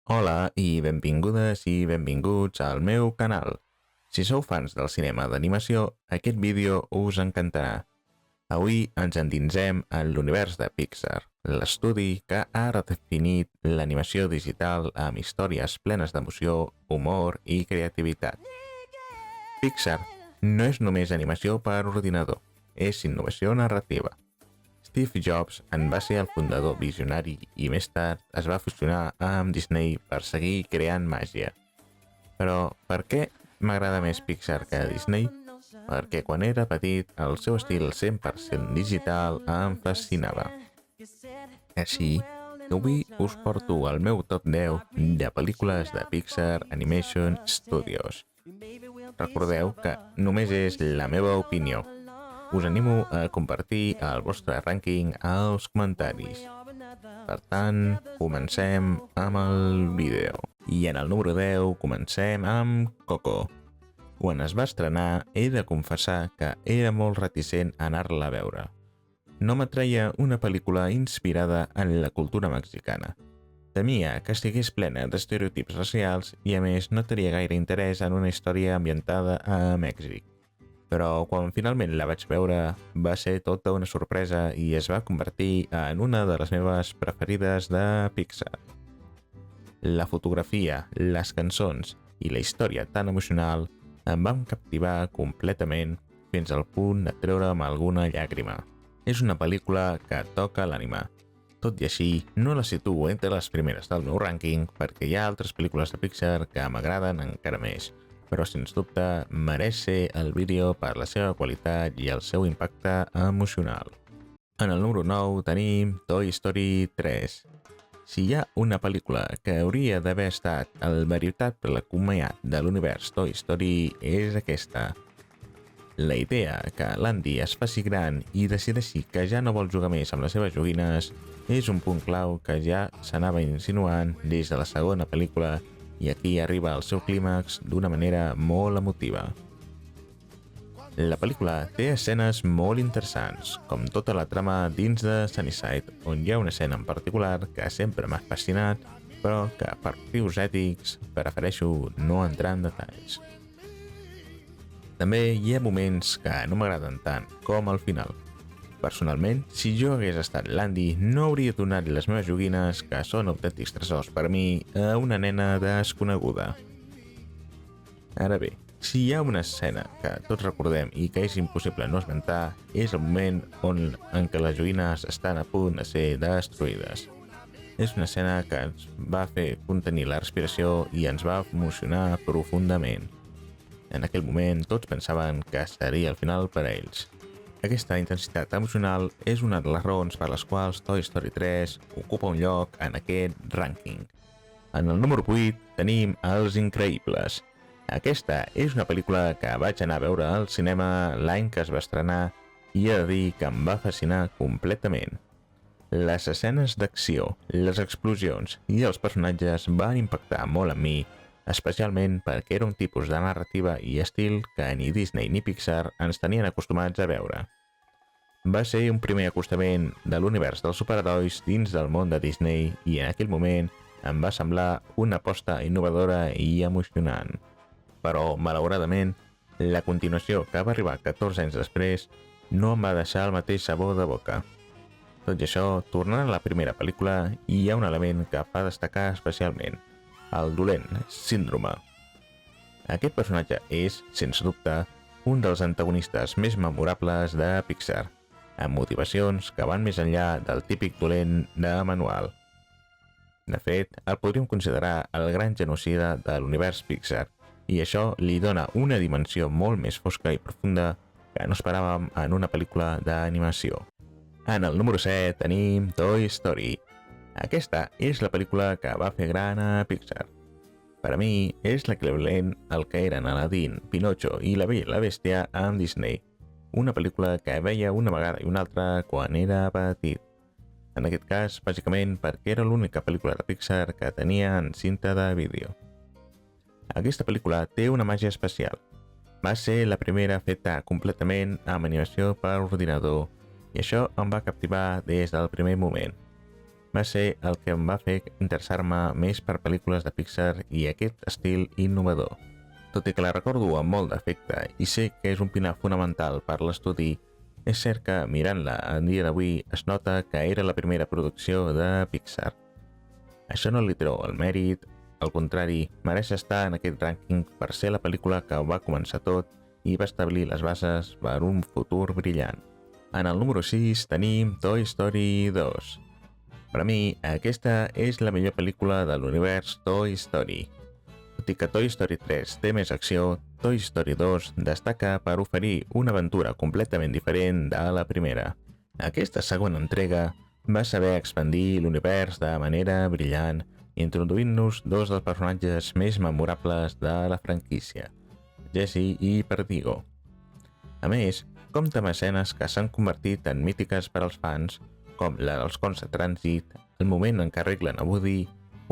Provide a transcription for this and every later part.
Hola i benvingudes i benvinguts al meu canal. Si sou fans del cinema d'animació, aquest vídeo us encantarà. Avui ens endinsem en l'univers de Pixar, l'estudi que ha redefinit l'animació digital amb històries plenes d'emoció, humor i creativitat. Pixar no és només animació per ordinador, és innovació narrativa. Steve Jobs en va ser el fundador visionari i més tard es va fusionar amb Disney per seguir creant màgia. Però per què m'agrada més Pixar que Disney? Perquè quan era petit el seu estil 100% digital em fascinava. Així, avui us porto el meu top 10 de pel·lícules de Pixar Animation Studios. Recordeu que només és la meva opinió. Us animo a compartir el vostre rànquing als comentaris. Per tant, comencem amb el vídeo. I en el número 10 comencem amb Coco. Quan es va estrenar, he de confessar que era molt reticent a anar-la a veure. No m'atreia una pel·lícula inspirada en la cultura mexicana. Temia que estigués plena d'estereotips racials i a més no tenia gaire interès en una història ambientada a Mèxic. Però quan finalment la vaig veure va ser tota una sorpresa i es va convertir en una de les meves preferides de Pixar. La fotografia, les cançons i la història tan emocional em van captivar completament fins al punt de treure'm alguna llàgrima. És una pel·lícula que toca l'ànima. Tot i així, no la situo entre les primeres del meu rànquing perquè hi ha altres pel·lícules de Pixar que m'agraden encara més, però sens dubte mereix ser el vídeo per la seva qualitat i el seu impacte emocional. En el número 9 tenim Toy Story 3. Si hi ha una pel·lícula que hauria d'haver estat el veritable comiat de l'univers Toy Story és aquesta. La idea que l'Andy es faci gran i decideixi que ja no vol jugar més amb les seves joguines és un punt clau que ja s'anava insinuant des de la segona pel·lícula i aquí arriba al seu clímax d'una manera molt emotiva. La pel·lícula té escenes molt interessants, com tota la trama dins de Sunnyside, on hi ha una escena en particular que sempre m'ha fascinat, però que per motius ètics prefereixo no entrar en detalls. També hi ha moments que no m'agraden tant, com al final. Personalment, si jo hagués estat l'Andy, no hauria donat les meves joguines, que són autèntics tresors per a mi, a una nena desconeguda. Ara bé, si hi ha una escena que tots recordem i que és impossible no esmentar, és el moment en què les joguines estan a punt de ser destruïdes. És una escena que ens va fer contenir la respiració i ens va emocionar profundament. En aquell moment tots pensaven que seria el final per a ells. Aquesta intensitat emocional és una de les raons per les quals Toy Story 3 ocupa un lloc en aquest rànquing. En el número 8 tenim Els Increïbles. Aquesta és una pel·lícula que vaig anar a veure al cinema l'any que es va estrenar i he de dir que em va fascinar completament. Les escenes d'acció, les explosions i els personatges van impactar molt en mi, especialment perquè era un tipus de narrativa i estil que ni Disney ni Pixar ens tenien acostumats a veure. Va ser un primer acostament de l'univers dels superherois dins del món de Disney i en aquell moment em va semblar una aposta innovadora i emocionant. Però, malauradament, la continuació que va arribar 14 anys després no em va deixar el mateix sabor de boca. Tot i això, tornant a la primera pel·lícula, hi ha un element que fa destacar especialment: el dolent síndrome. Aquest personatge és, sense dubte, un dels antagonistes més memorables de Pixar, amb motivacions que van més enllà del típic dolent de manual. De fet, el podríem considerar el gran genocida de l'univers Pixar, i això li dona una dimensió molt més fosca i profunda que no esperàvem en una pel·lícula d'animació. En el número 7 tenim Toy Story. Aquesta és la pel·lícula que va fer gran a Pixar. Per a mi, és l'equivalent al que eren Aladdin, Pinocho i La Bella i la Bèstia amb Disney. Una pel·lícula que veia una vegada i una altra quan era petit. En aquest cas, bàsicament perquè era l'única pel·lícula de Pixar que tenia en cinta de vídeo. Aquesta pel·lícula té una màgia especial. Va ser la primera feta completament amb animació per ordinador i això em va captivar des del primer moment. va ser el que em va fer interessar-me més per pel·lícules de Pixar i aquest estil innovador. Tot i que la recordo amb molt d'afecte i sé que és un pilar fonamental per l'estudi, és cert que mirant-la en dia d'avui es nota que era la primera producció de Pixar. Això no li treu el mèrit, al contrari, mereix estar en aquest rànquing per ser la pel·lícula que ho va començar tot i va establir les bases per un futur brillant. En el número 6 tenim Toy Story 2. Per a mi, aquesta és la millor pel·lícula de l'univers Toy Story. Tot i que Toy Story 3 té més acció, Toy Story 2 destaca per oferir una aventura completament diferent de la primera. Aquesta segona entrega va saber expandir l'univers de manera brillant, introduint-nos dos dels personatges més memorables de la franquícia, Jessie i Perdigo. A més, compta amb escenes que s'han convertit en mítiques per als fans, com la dels cons de trànsit, el moment en què arreglen a Woody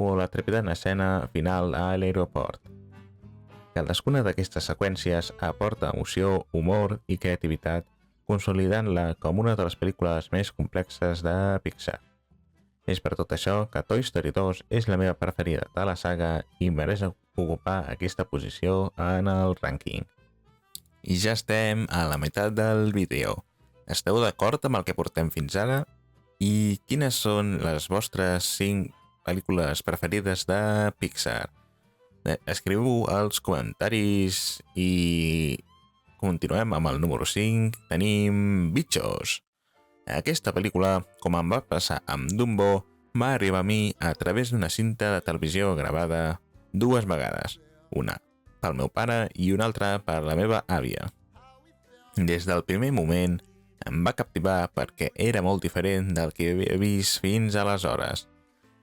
o la trepidant escena final a l'aeroport. Cadascuna d'aquestes seqüències aporta emoció, humor i creativitat, consolidant-la com una de les pel·lícules més complexes de Pixar. És per tot això que Toy Story 2 és la meva preferida de la saga i mereix ocupar aquesta posició en el rànquing. I ja estem a la meitat del vídeo. Esteu d'acord amb el que portem fins ara? I quines són les vostres 5 pel·lícules preferides de Pixar? Escriu-ho als comentaris i continuem amb el número 5. Tenim Bichos. Aquesta pel·lícula, com em va passar amb Dumbo, va arribar a mi a través d'una cinta de televisió gravada 2 vegades, una pel meu pare i una altra per la meva àvia. Des del primer moment em va captivar perquè era molt diferent del que havia vist fins aleshores.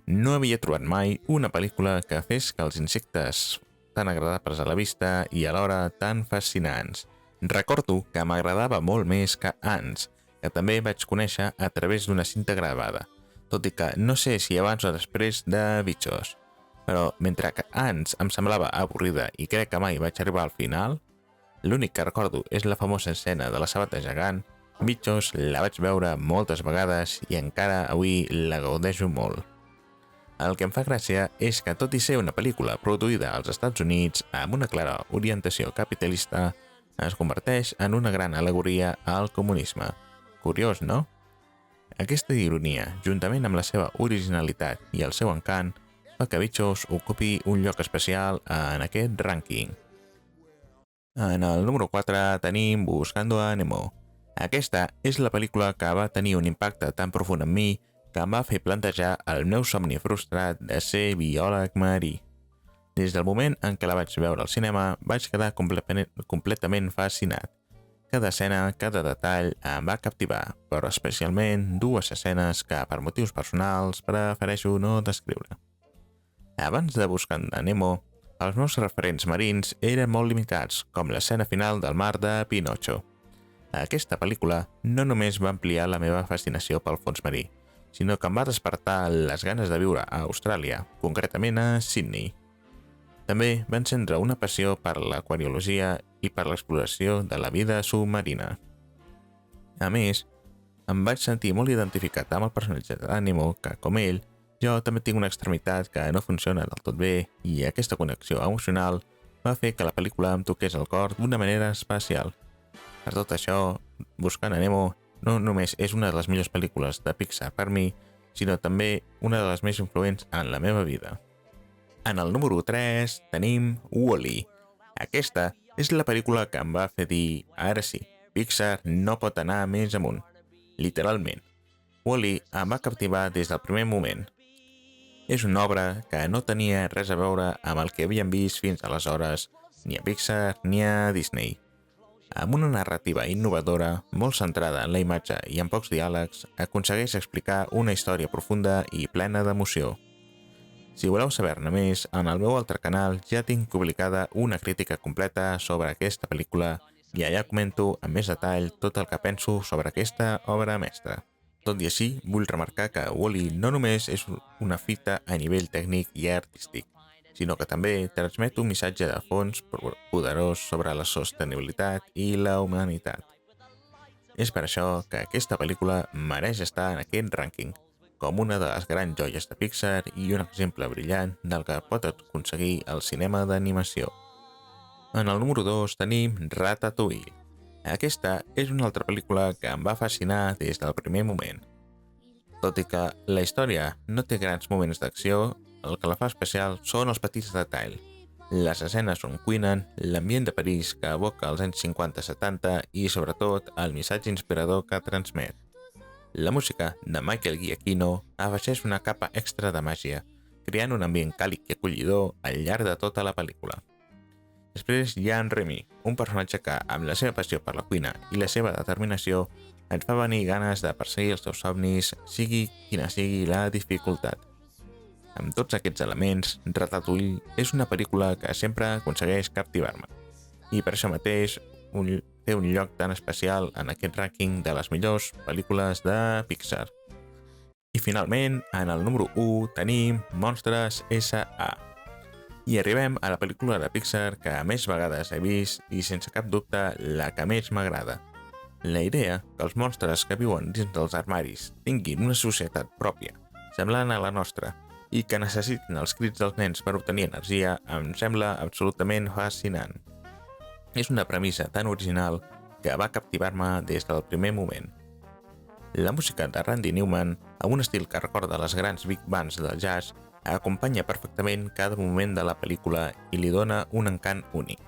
No havia trobat mai una pel·lícula que fes que els insectes tan agradables a la vista i alhora tan fascinants. Recordo que m'agradava molt més que Ants, que també vaig conèixer a través d'una cinta gravada, tot i que no sé si abans o després de Bichos. Però mentre que Ants em semblava avorrida i crec que mai vaig arribar al final, l'únic que recordo és la famosa escena de la sabata gegant. Bichos la vaig veure moltes vegades i encara avui la gaudeixo molt. El que em fa gràcia és que, tot i ser una pel·lícula produïda als Estats Units amb una clara orientació capitalista, es converteix en una gran al·legoria al comunisme. Curiós, no? Aquesta ironia, juntament amb la seva originalitat i el seu encant, fa que Bichos ocupi un lloc especial en aquest rànquing. En el número 4 tenim Buscando a Nemo. Aquesta és la pel·lícula que va tenir un impacte tan profund en mi que em va fer plantejar el meu somni frustrat de ser biòleg marí. Des del moment en què la vaig veure al cinema, vaig quedar completament fascinat. Cada escena, cada detall em va captivar, però especialment 2 escenes que, per motius personals, prefereixo no descriure. Abans de Buscant a Nemo, els meus referents marins eren molt limitats, com l'escena final del mar de Pinocho. Aquesta pel·lícula no només va ampliar la meva fascinació pel fons marí, sinó que em va despertar les ganes de viure a Austràlia, concretament a Sydney. També va encendre una passió per l'aquariologia i per l'exploració de la vida submarina. A més, em vaig sentir molt identificat amb el personatge de Nemo que, com ell, jo també tinc una extremitat que no funciona del tot bé i aquesta connexió emocional va fer que la pel·lícula em toqués el cor d'una manera especial. Per tot això, Buscant a Nemo no només és una de les millors pel·lícules de Pixar per mi, sinó també una de les més influents en la meva vida. En el número 3 tenim Wall-E. Aquesta és la pel·lícula que em va fer dir, ara sí, Pixar no pot anar més amunt. Literalment. Wall-E em va captivar des del primer moment. És una obra que no tenia res a veure amb el que havíem vist fins aleshores, ni a Pixar ni a Disney. Amb una narrativa innovadora, molt centrada en la imatge i amb pocs diàlegs, aconsegueix explicar una història profunda i plena d'emoció. Si voleu saber-ne més, en el meu altre canal ja tinc publicada una crítica completa sobre aquesta pel·lícula i allà comento amb més detall tot el que penso sobre aquesta obra mestra. Tot i així, vull remarcar que Wall-E no només és una fita a nivell tècnic i artístic, sinó que també transmet un missatge de fons poderós sobre la sostenibilitat i la humanitat. És per això que aquesta pel·lícula mereix estar en aquest rànquing, com una de les grans joies de Pixar i un exemple brillant del que pot aconseguir el cinema d'animació. En el número 2 tenim Ratatouille. Aquesta és una altra pel·lícula que em va fascinar des del primer moment. Tot i que la història no té grans moments d'acció, el que la fa especial són els petits detalls. Les escenes on cuinen, l'ambient de París que evoca els anys 50-70 i, sobretot, el missatge inspirador que transmet. La música de Michael Giacchino afegeix una capa extra de màgia, creant un ambient càlid i acollidor al llarg de tota la pel·lícula. Després hi ha en Remy, un personatge que, amb la seva passió per la cuina i la seva determinació, ens fa venir ganes de perseguir els seus somnis, sigui quina sigui la dificultat. Amb tots aquests elements, Ratatouille és una pel·lícula que sempre aconsegueix captivar-me, i per això mateix té un lloc tan especial en aquest rànquing de les millors pel·lícules de Pixar. I finalment, en el número 1 tenim Monstres S.A. I arribem a la pel·lícula de Pixar que més vegades he vist i sense cap dubte la que més m'agrada. La idea que els monstres que viuen dins dels armaris tinguin una societat pròpia, semblant a la nostra, i que necessitin els crits dels nens per obtenir energia em sembla absolutament fascinant. És una premissa tan original que va captivar-me des del primer moment. La música de Randy Newman, amb un estil que recorda les grans big bands del jazz, acompanya perfectament cada moment de la pel·lícula i li dona un encant únic.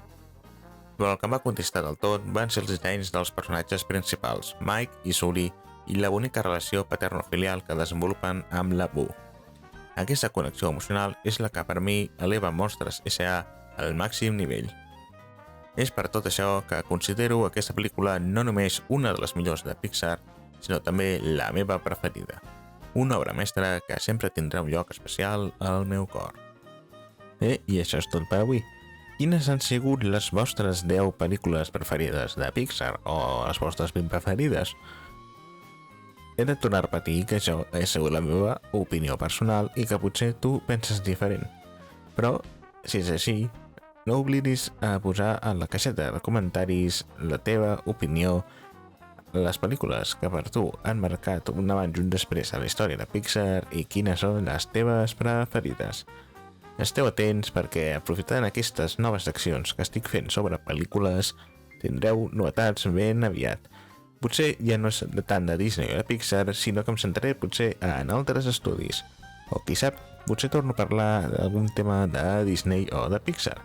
Però el que em va contestar del tot van ser els dissenys dels personatges principals, Mike i Sully, i la bonica relació paterno-filial que desenvolupen amb la Boo. Aquesta connexió emocional és la que per mi eleva Monstres S.A. al màxim nivell. És per tot això que considero aquesta pel·lícula no només una de les millors de Pixar, sinó també la meva preferida. Una obra mestra que sempre tindrà un lloc especial al meu cor. I això és tot per avui. Quines han sigut les vostres 10 pel·lícules preferides de Pixar o les vostres 20 preferides? He de tornar a repetir que això ha sigut la meva opinió personal i que potser tu penses diferent. Però, si és així, no oblidis a posar a la caixeta de comentaris la teva opinió, les pel·lícules que per tu han marcat un abans i un després a la història de Pixar i quines són les teves preferides. Esteu atents perquè, aprofitant aquestes noves seccions que estic fent sobre pel·lícules, tindreu novetats ben aviat. Potser ja no és tant de Disney o de Pixar, sinó que em centraré potser en altres estudis. O qui sap, potser torno a parlar d'algun tema de Disney o de Pixar.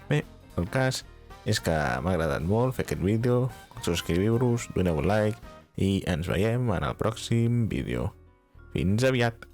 Bé, el cas és que m'ha agradat molt fer aquest vídeo, subscriviu-vos, doneu un like i ens veiem en el pròxim vídeo. Fins aviat!